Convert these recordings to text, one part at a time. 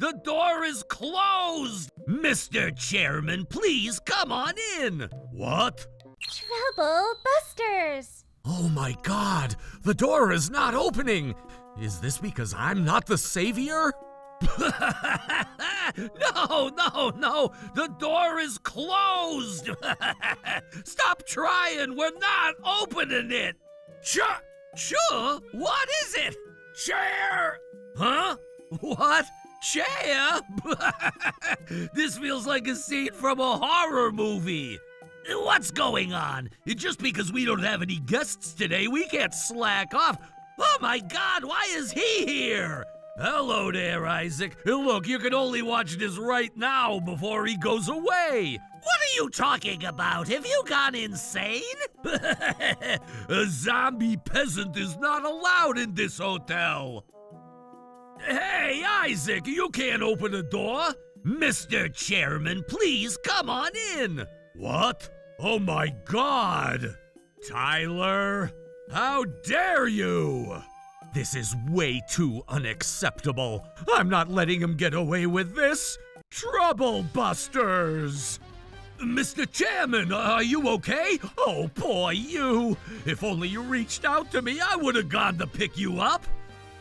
The door is closed! Mr. Chairman, please come on in! What? Trouble Busters! Oh my God! The door is not opening! Is this because I'm not the savior? No! The door is closed! Stop trying! We're not opening it! Sure? What is it? Chair! Huh? What? Chair? This feels like a scene from a horror movie. What's going on? Just because we don't have any guests today, we can't slack off. Oh my God, why is he here? Hello there, Isaac. Look, you can only watch this right now before he goes away. What are you talking about? Have you gone insane? A zombie peasant is not allowed in this hotel. Hey, Isaac, you can't open a door. Mr. Chairman, please come on in. What? Oh my God! Tyler, how dare you! This is way too unacceptable. I'm not letting him get away with this. Trouble Busters! Mr. Chairman, are you okay? Oh, poor you. If only you reached out to me, I would have gone to pick you up.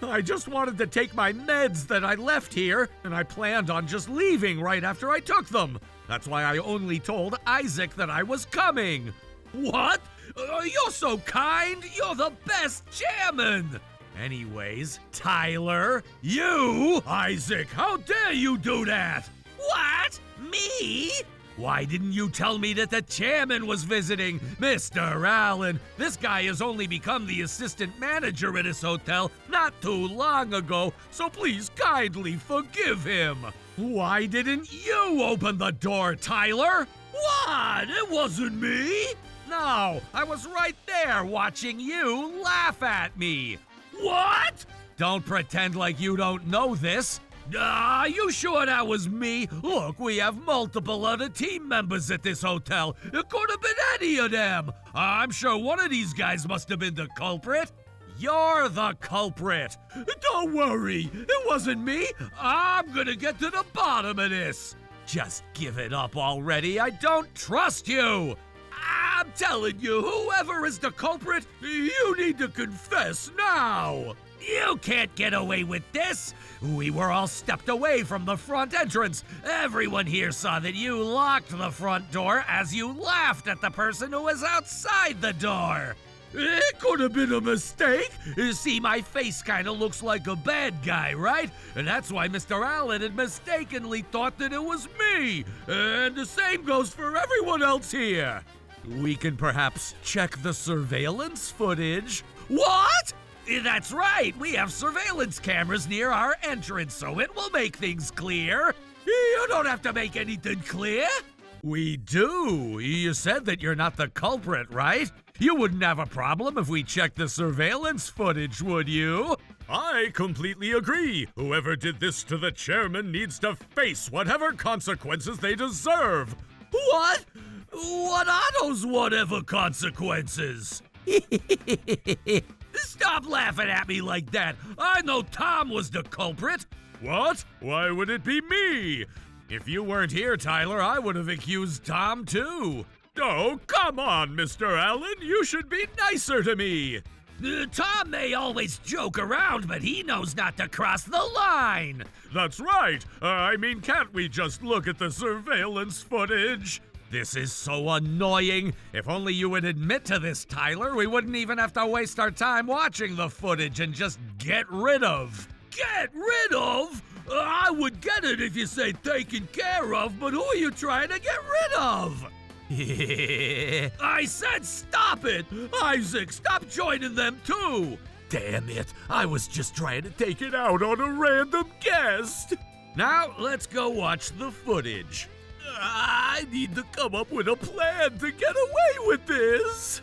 I just wanted to take my meds that I left here, and I planned on just leaving right after I took them. That's why I only told Isaac that I was coming. What? You're so kind. You're the best chairman. Anyways, Tyler, you, Isaac, how dare you do that? What? Me? Why didn't you tell me that the chairman was visiting? Mr. Allen, this guy has only become the assistant manager at this hotel not too long ago, so please kindly forgive him. Why didn't you open the door, Tyler? What? It wasn't me. No, I was right there watching you laugh at me. What? Don't pretend like you don't know this. Are you sure that was me? Look, we have multiple other team members at this hotel. It could have been any of them. I'm sure one of these guys must have been the culprit. You're the culprit. Don't worry, it wasn't me. I'm gonna get to the bottom of this. Just give it up already. I don't trust you. I'm telling you, whoever is the culprit, you need to confess now. You can't get away with this. We were all stepped away from the front entrance. Everyone here saw that you locked the front door as you laughed at the person who was outside the door. It could have been a mistake. You see, my face kind of looks like a bad guy, right? And that's why Mr. Allen had mistakenly thought that it was me. And the same goes for everyone else here. We can perhaps check the surveillance footage. What? That's right, we have surveillance cameras near our entrance, so it will make things clear. You don't have to make anything clear. We do. You said that you're not the culprit, right? You wouldn't have a problem if we checked the surveillance footage, would you? I completely agree. Whoever did this to the chairman needs to face whatever consequences they deserve. What? What are those whatever consequences? Stop laughing at me like that. I know Tom was the culprit. What? Why would it be me? If you weren't here, Tyler, I would have accused Tom too. Oh, come on, Mr. Allen. You should be nicer to me. Tom may always joke around, but he knows not to cross the line. That's right. I mean, can't we just look at the surveillance footage? This is so annoying. If only you would admit to this, Tyler, we wouldn't even have to waste our time watching the footage and just get rid of. Get rid of? I would get it if you say taken care of, but who are you trying to get rid of? I said stop it! Isaac, stop joining them too! Damn it, I was just trying to take it out on a random guest! Now, let's go watch the footage. I need to come up with a plan to get away with this!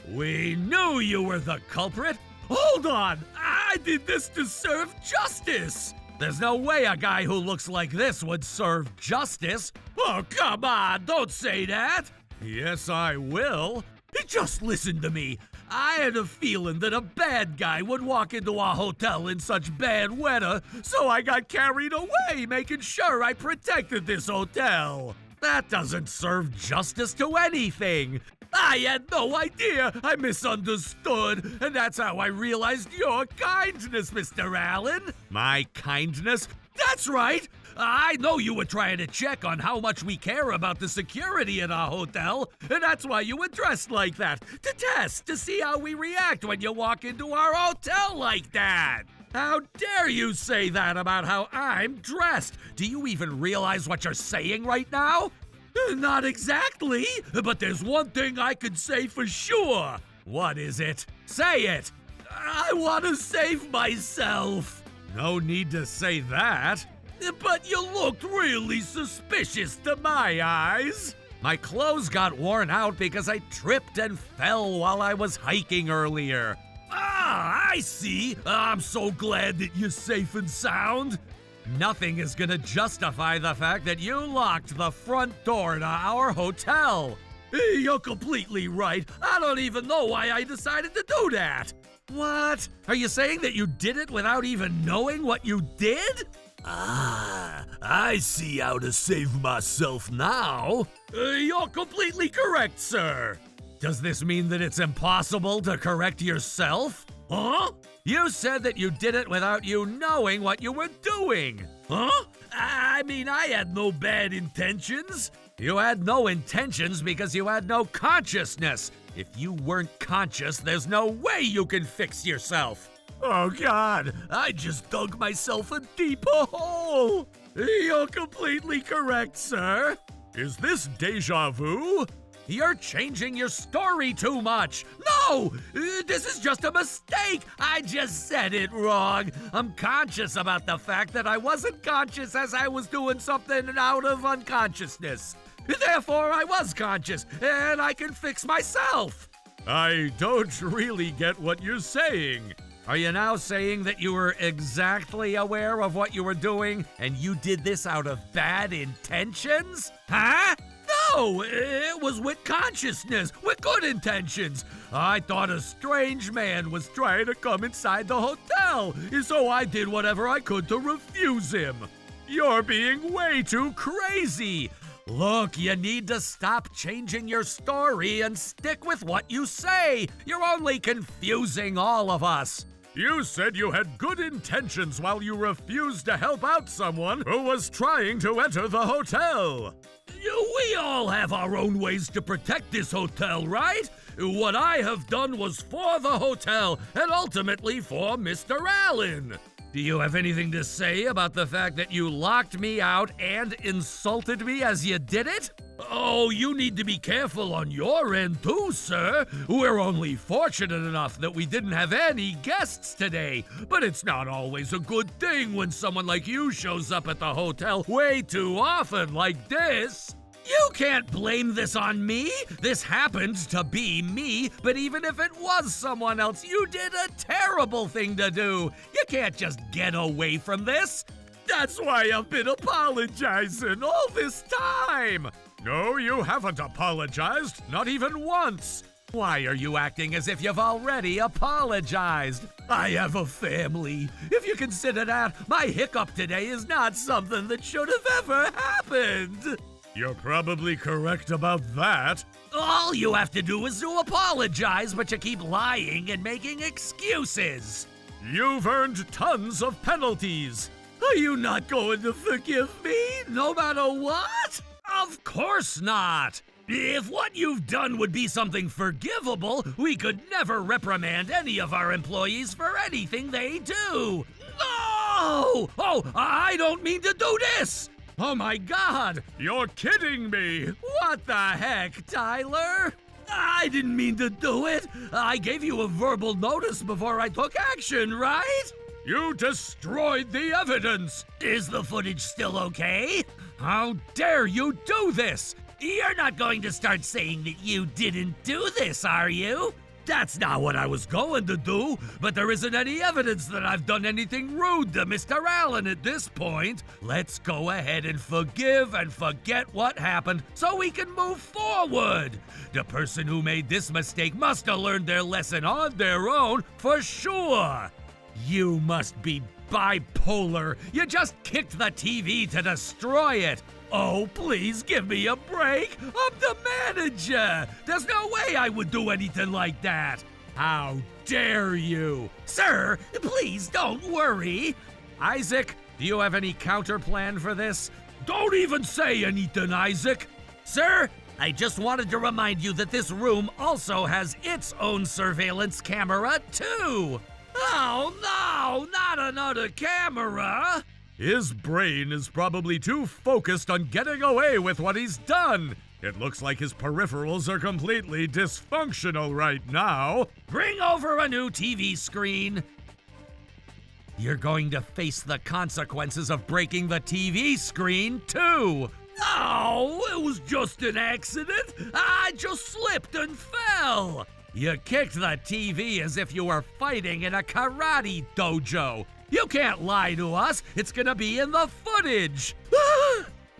We knew you were the culprit! Hold on! I did this to serve justice! There's no way a guy who looks like this would serve justice! Oh, come on! Don't say that! Yes, I will! Just listen to me. I had a feeling that a bad guy would walk into our hotel in such bad weather, so I got carried away making sure I protected this hotel. That doesn't serve justice to anything. I had no idea. I misunderstood, and that's how I realized your kindness, Mr. Allen. My kindness? That's right. I know you were trying to check on how much we care about the security in our hotel, and that's why you were dressed like that, to test, to see how we react when you walk into our hotel like that. How dare you say that about how I'm dressed? Do you even realize what you're saying right now? Not exactly, but there's one thing I could say for sure. What is it? Say it. I want to save myself. No need to say that. But you looked really suspicious to my eyes. My clothes got worn out because I tripped and fell while I was hiking earlier. Ah, I see. I'm so glad that you're safe and sound. Nothing is gonna justify the fact that you locked the front door to our hotel. You're completely right. I don't even know why I decided to do that. What? Are you saying that you did it without even knowing what you did? Ah, I see how to save myself now. You're completely correct, sir. Does this mean that it's impossible to correct yourself? Huh? You said that you did it without you knowing what you were doing. Huh? I mean, I had no bad intentions. You had no intentions because you had no consciousness. If you weren't conscious, there's no way you can fix yourself. Oh, God, I just dug myself a deeper hole. You're completely correct, sir. Is this deja vu? You're changing your story too much. No, this is just a mistake. I just said it wrong. I'm conscious about the fact that I wasn't conscious as I was doing something out of unconsciousness. Therefore, I was conscious, and I can fix myself. I don't really get what you're saying. Are you now saying that you were exactly aware of what you were doing and you did this out of bad intentions? Huh? No, it was with consciousness, with good intentions. I thought a strange man was trying to come inside the hotel, so I did whatever I could to refuse him. You're being way too crazy. Look, you need to stop changing your story and stick with what you say. You're only confusing all of us. You said you had good intentions while you refused to help out someone who was trying to enter the hotel. We all have our own ways to protect this hotel, right? What I have done was for the hotel and ultimately for Mr. Allen. Do you have anything to say about the fact that you locked me out and insulted me as you did it? Oh, you need to be careful on your end too, sir. We're only fortunate enough that we didn't have any guests today, but it's not always a good thing when someone like you shows up at the hotel way too often like this. You can't blame this on me. This happened to be me, but even if it was someone else, you did a terrible thing to do. You can't just get away from this. That's why I've been apologizing all this time. No, you haven't apologized, not even once. Why are you acting as if you've already apologized? I have a family. If you consider that, my hiccup today is not something that should have ever happened. You're probably correct about that. All you have to do is to apologize, but you keep lying and making excuses. You've earned tons of penalties. Are you not going to forgive me, no matter what? Of course not. If what you've done would be something forgivable, we could never reprimand any of our employees for anything they do. No! Oh, I don't mean to do this! Oh my God! You're kidding me! What the heck, Tyler? I didn't mean to do it! I gave you a verbal notice before I took action, right? You destroyed the evidence! Is the footage still okay? How dare you do this? You're not going to start saying that you didn't do this, are you? That's not what I was going to do, but there isn't any evidence that I've done anything rude to Mr. Allen at this point. Let's go ahead and forgive and forget what happened so we can move forward. The person who made this mistake must have learned their lesson on their own for sure. You must be bipolar. You just kicked the TV to destroy it. Oh, please give me a break. I'm the manager. There's no way I would do anything like that. How dare you? Sir, please don't worry. Isaac, do you have any counter plan for this? Don't even say anything, Isaac. Sir, I just wanted to remind you that this room also has its own surveillance camera, too. Oh, no, not another camera. His brain is probably too focused on getting away with what he's done. It looks like his peripherals are completely dysfunctional right now. Bring over a new TV screen. You're going to face the consequences of breaking the TV screen, too. Oh, it was just an accident. I just slipped and fell. You kicked the TV as if you were fighting in a karate dojo. You can't lie to us. It's gonna be in the footage.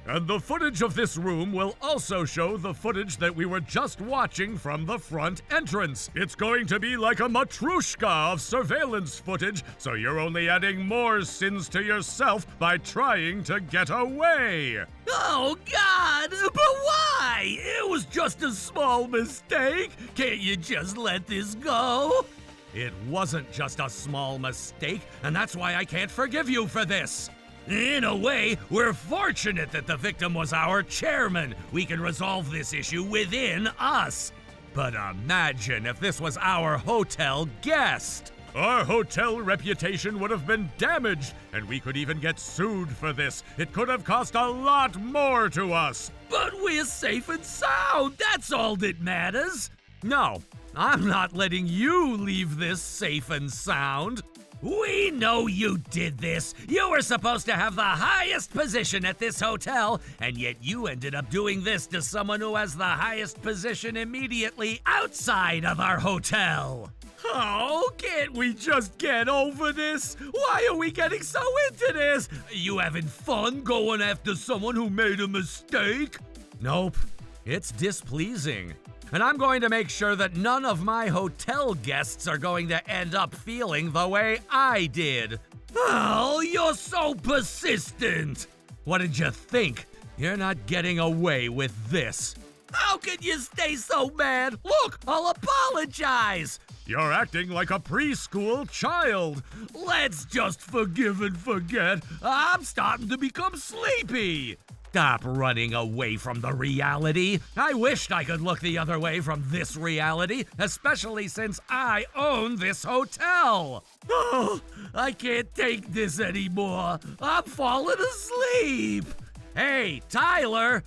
And the footage of this room will also show the footage that we were just watching from the front entrance. It's going to be like a matryoshka of surveillance footage, so you're only adding more sins to yourself by trying to get away. Oh, God, but why? It was just a small mistake. Can't you just let this go? It wasn't just a small mistake, and that's why I can't forgive you for this. In a way, we're fortunate that the victim was our chairman. We can resolve this issue within us. But imagine if this was our hotel guest. Our hotel reputation would have been damaged, and we could even get sued for this. It could have cost a lot more to us. But we're safe and sound. That's all that matters. No, I'm not letting you leave this safe and sound. We know you did this. You were supposed to have the highest position at this hotel, and yet you ended up doing this to someone who has the highest position immediately outside of our hotel. Oh, can't we just get over this? Why are we getting so into this? You having fun going after someone who made a mistake? Nope, it's displeasing. And I'm going to make sure that none of my hotel guests are going to end up feeling the way I did. Oh, you're so persistent. What did you think? You're not getting away with this. How can you stay so mad? Look, I'll apologize. You're acting like a preschool child. Let's just forgive and forget. I'm starting to become sleepy. Stop running away from the reality. I wished I could look the other way from this reality, especially since I own this hotel. Oh, I can't take this anymore. I'm falling asleep. Hey, Tyler,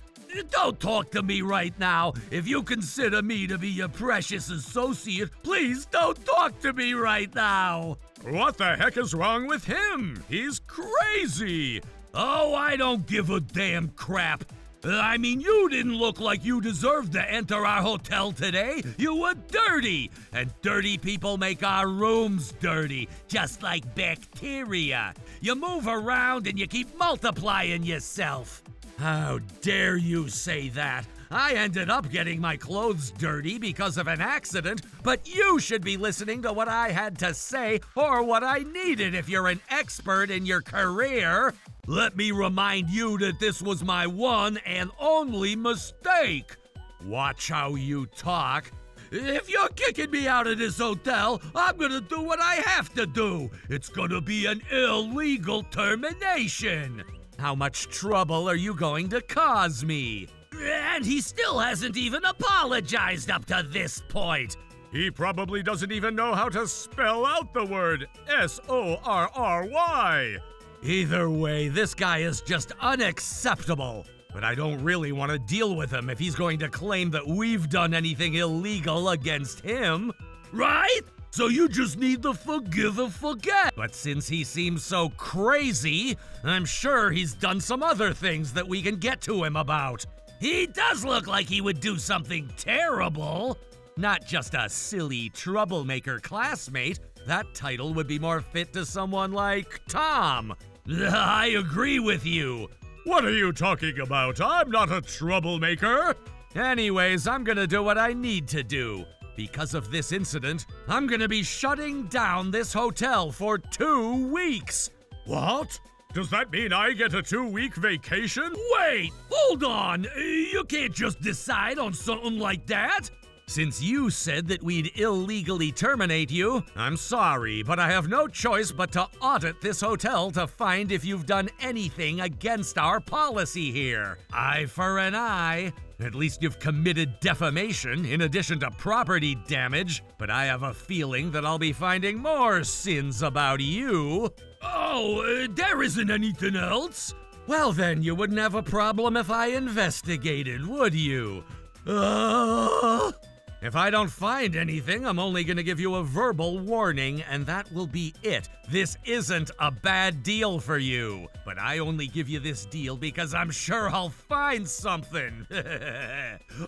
don't talk to me right now. If you consider me to be your precious associate, please don't talk to me right now. What the heck is wrong with him? He's crazy. Oh, I don't give a damn crap. I mean, you didn't look like you deserved to enter our hotel today. You were dirty, and dirty people make our rooms dirty, just like bacteria. You move around and you keep multiplying yourself. How dare you say that? I ended up getting my clothes dirty because of an accident, but you should be listening to what I had to say or what I needed if you're an expert in your career. Let me remind you that this was my one and only mistake. Watch how you talk. If you're kicking me out of this hotel, I'm gonna do what I have to do. It's gonna be an illegal termination. How much trouble are you going to cause me? And he still hasn't even apologized up to this point. He probably doesn't even know how to spell out the word S-O-R-R-Y. Either way, this guy is just unacceptable. But I don't really want to deal with him if he's going to claim that we've done anything illegal against him. Right? So you just need to forgive and forget. But since he seems so crazy, I'm sure he's done some other things that we can get to him about. He does look like he would do something terrible. not just a silly troublemaker classmate. That title would be more fit to someone like Tom. I agree with you. What are you talking about? I'm not a troublemaker. Anyways, I'm gonna do what I need to do. Because of this incident, I'm gonna be shutting down this hotel for 2 weeks. What? Does that mean I get a 2-week vacation? Wait, hold on. You can't just decide on something like that. Since you said that we'd illegally terminate you, I'm sorry, but I have no choice but to audit this hotel to find if you've done anything against our policy here. Eye for an eye. At least you've committed defamation in addition to property damage, but I have a feeling that I'll be finding more sins about you. Oh, there isn't anything else? Well then, you wouldn't have a problem if I investigated, would you? If I don't find anything, I'm only gonna give you a verbal warning, and that will be it. This isn't a bad deal for you, but I only give you this deal because I'm sure I'll find something.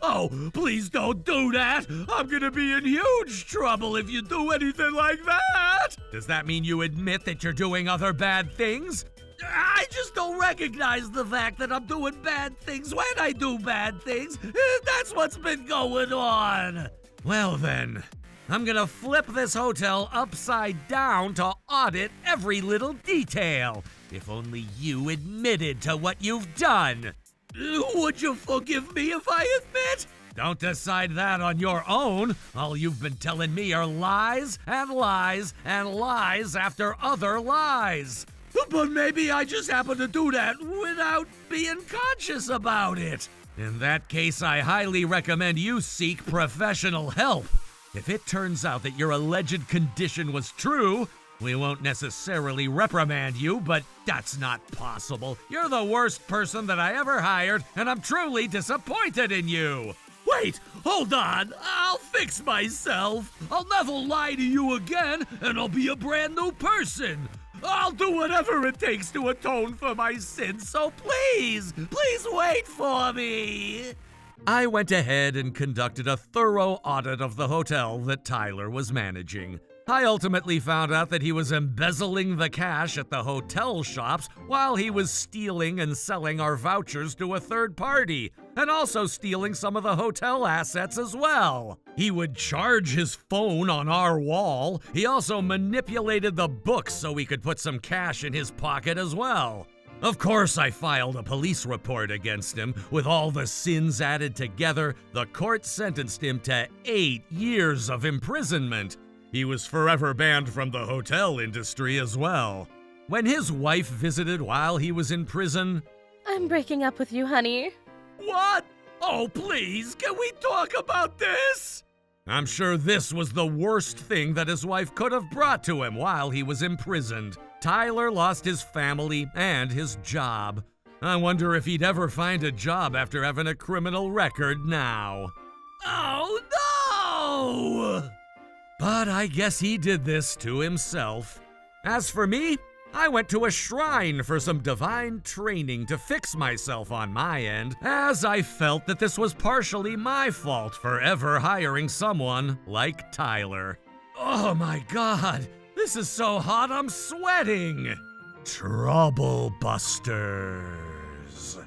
Oh, please don't do that. I'm gonna be in huge trouble if you do anything like that. Does that mean you admit that you're doing other bad things? I just don't recognize the fact that I'm doing bad things when I do bad things. That's what's been going on. Well then, I'm gonna flip this hotel upside down to audit every little detail. If only you admitted to what you've done. Would you forgive me if I admit? Don't decide that on your own. All you've been telling me are lies and lies and lies after other lies. But maybe I just happen to do that without being conscious about it. In that case, I highly recommend you seek professional help. If it turns out that your alleged condition was true, we won't necessarily reprimand you, but that's not possible. You're the worst person that I ever hired, and I'm truly disappointed in you. Wait, hold on. I'll fix myself. I'll never lie to you again, and I'll be a brand new person. I'll do whatever it takes to atone for my sins, so please wait for me. I went ahead and conducted a thorough audit of the hotel that Tyler was managing. I ultimately found out that he was embezzling the cash at the hotel shops while he was stealing and selling our vouchers to a third party, and also stealing some of the hotel assets as well. He would charge his phone on our wall. He also manipulated the books so he could put some cash in his pocket as well. Of course, I filed a police report against him. With all the sins added together, the court sentenced him to 8 years of imprisonment. He was forever banned from the hotel industry as well. When his wife visited while he was in prison... I'm breaking up with you, honey. What? Oh, please, can we talk about this? I'm sure this was the worst thing that his wife could have brought to him while he was imprisoned. Tyler lost his family and his job. I wonder if he'd ever find a job after having a criminal record now. Oh, no! But I guess he did this to himself. As for me, I went to a shrine for some divine training to fix myself on my end, as I felt that this was partially my fault for ever hiring someone like Tyler. Oh my God, this is so hot I'm sweating. Trouble Busters.